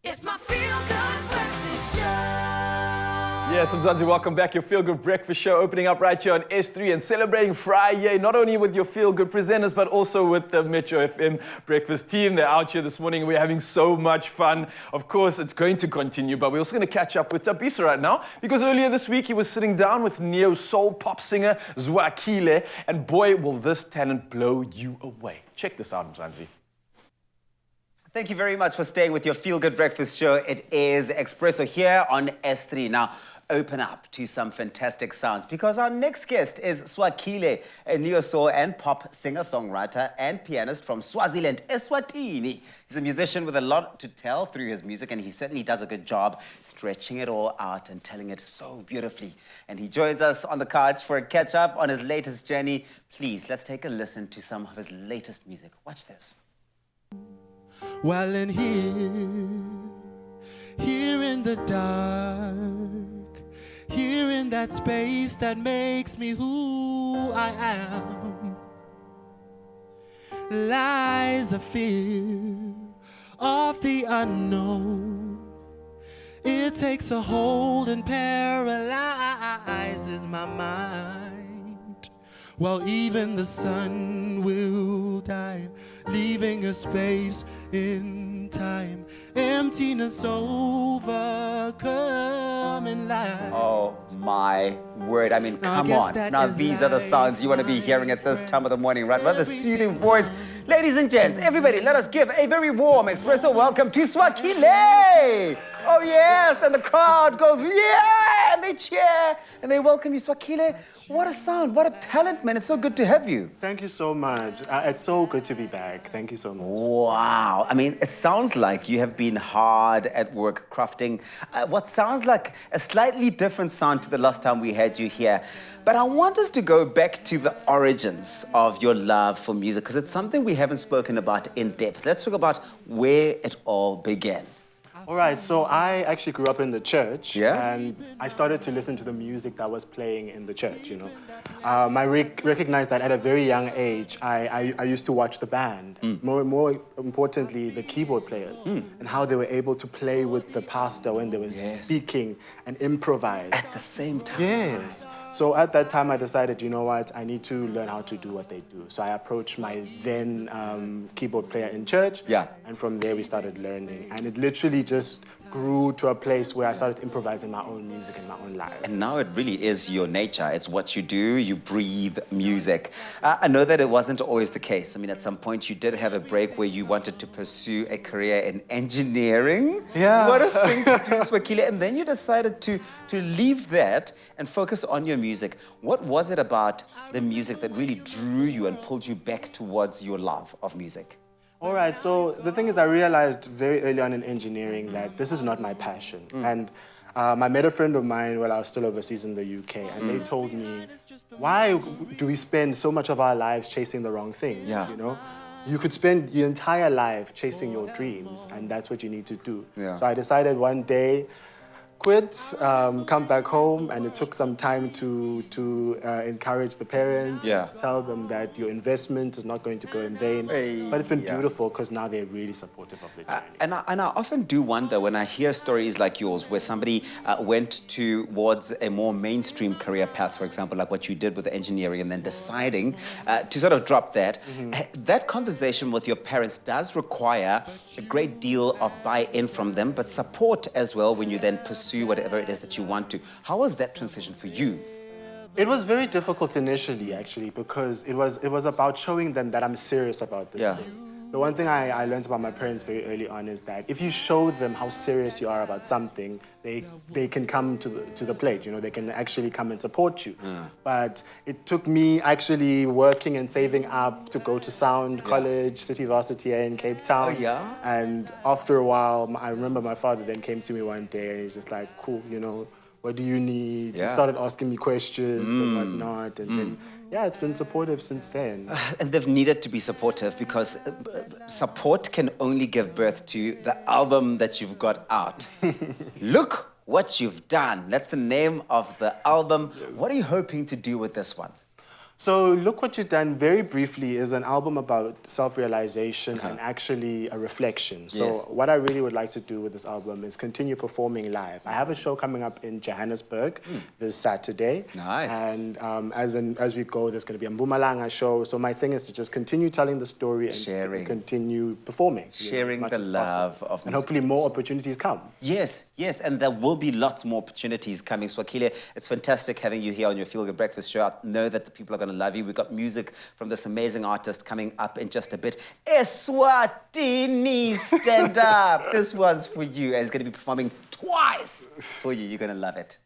It's my feel-good breakfast show. Yes, Mzansi, welcome back. Your Feel Good Breakfast Show opening up right here on S3 and celebrating Friday, not only with your Feel Good presenters, but also with the Metro FM breakfast team. They're out here this morning. We're having so much fun. Of course, it's going to continue, but we're also going to catch up with Tabisa right now, because earlier this week he was sitting down with neo-soul pop singer Swakhile, and boy, will this talent blow you away. Check this out, Mzansi. Thank you very much for staying with your Feel Good Breakfast Show. It is Expresso here on S3. Now, open up to some fantastic sounds, because our next guest is Swakhile, a neo-soul and pop singer-songwriter and pianist from Swaziland, Eswatini. He's a musician with a lot to tell through his music, and he certainly does a good job stretching it all out and telling it so beautifully. And he joins us on the couch for a catch-up on his latest journey. Please, let's take a listen to some of his latest music. Watch this. Well, in here in the dark, here in that space that makes me who I am, lies a fear of the unknown. It takes a hold and paralyzes my mind. Well, even the sun will die, leaving a space in time. Emptiness overcoming life. Oh my word, I mean, come on. Now these are the sounds you want to be hearing at this time of the morning, right? What a soothing voice. Ladies and gents, everybody, let us give a very warm Expresso welcome to Swakhile. Oh yes, and the crowd goes, yeah, and they cheer, and they welcome you, Swakhile. What a sound, what a talent, man. It's so good to have you. Thank you so much. It's so good to be back. Thank you so much. Wow. I mean, it sounds like you have been hard at work crafting what sounds like a slightly different sound to the last time we had you here. But I want us to go back to the origins of your love for music, because it's something we haven't spoken about in depth. Let's talk about where it all began. All right, so I actually grew up in the church, Yeah? and I started to listen to the music that was playing in the church, you know. I recognized that at a very young age, I used to watch the band, more importantly, the keyboard players, and how they were able to play with the pastor when they were speaking and improvise. At the same time. Yes. So at that time, I decided, you know what, I need to learn how to do what they do. So I approached my then keyboard player in church. Yeah. And from there, we started learning. And it literally just grew to a place where I started improvising my own music in my own life. And now it really is your nature. It's what you do. You breathe music. I know that it wasn't always the case. I mean, at some point, you did have a break where you wanted to pursue a career in engineering. Yeah. What a thing to do, Swakhile. And then you decided to leave that and focus on your music. What was it about the music that really drew you and pulled you back towards your love of music? All right, so the thing is, I realized very early on in engineering that this is not my passion. And I met a friend of mine while I was still overseas in the UK, and they told me, why do we spend so much of our lives chasing the wrong things, Yeah. you know? You could spend your entire life chasing your dreams, and that's what you need to do. Yeah. So I decided one day, quit, come back home, and it took some time to encourage the parents, Yeah. and tell them that your investment is not going to go in vain. Hey, But it's been yeah. beautiful because now they're really supportive of the journey. And I often do wonder when I hear stories like yours, where somebody went towards a more mainstream career path, for example, like what you did with engineering, and then deciding to sort of drop that. That conversation with your parents does require a great deal of buy-in from them, but support as well when you then pursue whatever it is that you want to. How was that transition for you? It was very difficult initially, actually, because it was about showing them that I'm serious about this Yeah. thing. The one thing I learned about my parents very early on is that if you show them how serious you are about something, they can come to the plate, you know, they can actually come and support you. But it took me actually working and saving up to go to Sound College, City Varsity in Cape Town. Oh, yeah? And after a while, I remember my father then came to me one day and he's just like, cool, you know, what do you need? Yeah. He started asking me questions and whatnot, and then, yeah, it's been supportive since then. And they've needed to be supportive, because support can only give birth to the album that you've got out. Look what you've done. That's the name of the album. What are you hoping to do with this one? So Look What You've Done, very briefly, is an album about self-realization and actually a reflection. So Yes. what I really would like to do with this album is continue performing live. I have a show coming up in Johannesburg this Saturday. Nice. And as we go, there's going to be a Mpumalanga show. So my thing is to just continue telling the story and Sharing. continue performing. Sharing as much the as love possible. of And music. hopefully more opportunities come. Yes, yes, and there will be lots more opportunities coming. Swakhile, it's fantastic having you here on your Feel Good Breakfast show. I know that the people are going to love you. We've got music from this amazing artist coming up in just a bit. Eswatini, stand up. This one's for you, and it's going to be performing twice for you. You're going to love it.